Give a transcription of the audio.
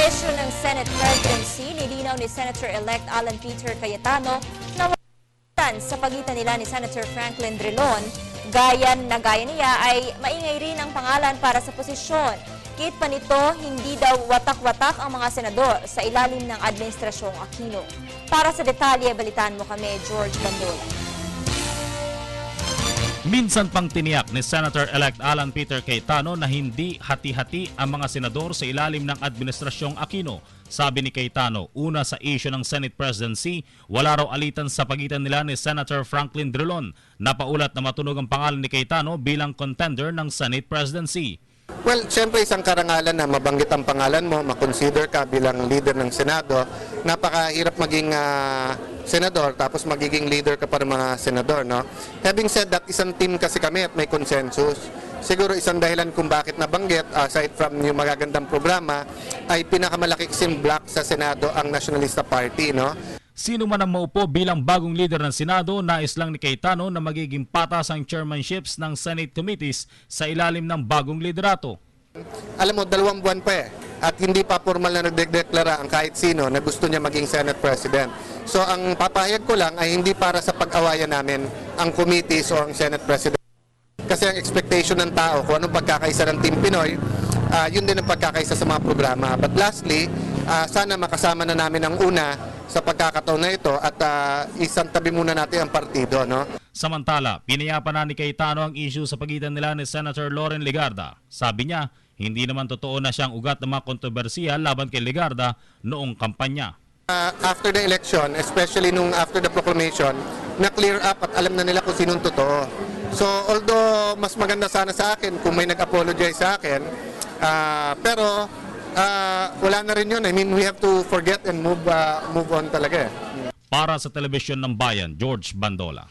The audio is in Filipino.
issue ng Senate presidency, nilinaw ni Senator-elect Alan Peter Cayetano na wala sa pagitan nila ni Senator Franklin Drilon. Gaya niya ay maingay rin ang pangalan para sa posisyon. Kit pa nito, hindi daw watak-watak ang mga senador sa ilalim ng Administrasyong Aquino. Para sa detalye, balitaan mo kami, George Bandola. Minsan pang tiniyak ni Senator-elect Alan Peter Cayetano na hindi hati-hati ang mga senador sa ilalim ng Administrasyong Aquino. Sabi ni Cayetano, una sa issue ng Senate presidency, wala raw alitan sa pagitan nila ni Senator Franklin Drilon. Napaulat na matunog ang pangalan ni Cayetano bilang contender ng Senate presidency. Well, siyempre isang karangalan na mabanggit ang pangalan mo, makonsider ka bilang leader ng Senado. Napakahirap maging senador tapos magiging leader ka para mga senador, no? Having said that, isang team kasi kami at may consensus. Siguro isang dahilan kung bakit nabanggit, aside from yung magagandang programa, ay pinakamalaki kasing block sa Senado ang Nationalista Party, no? Sino man ang maupo bilang bagong leader ng Senado, nais lang ni Cayetano na magiging patas ang chairmanships ng Senate committees sa ilalim ng bagong liderato. Alam mo, 2 buwan pa at hindi pa formal na nagdeklara ang kahit sino na gusto niya maging Senate President. So ang papahayag ko lang ay hindi para sa pag-awayan namin ang committees o ang Senate President. Kasi ang expectation ng tao kung anong pagkakaisa ng Team Pinoy, yun din ang pagkakaisa sa mga programa. But lastly, sana makasama na namin ang una sa pagkakataon na ito at isang tabi muna natin ang partido, no? Samantala, pinayapan na ni Cayetano ang issue sa pagitan nila ni Senator Loren Legarda. Sabi niya, hindi naman totoo na siyang ugat ng mga kontrobersiya laban kay Legarda noong kampanya. After the election, especially nung after the proclamation, na-clear up at alam na nila kung sinong totoo. So although mas maganda sana sa akin kung may nag-apologize sa akin, pero wala na rin yun. I mean, we have to forget and move on talaga. Para sa Telebisyon ng Bayan, George Bandola.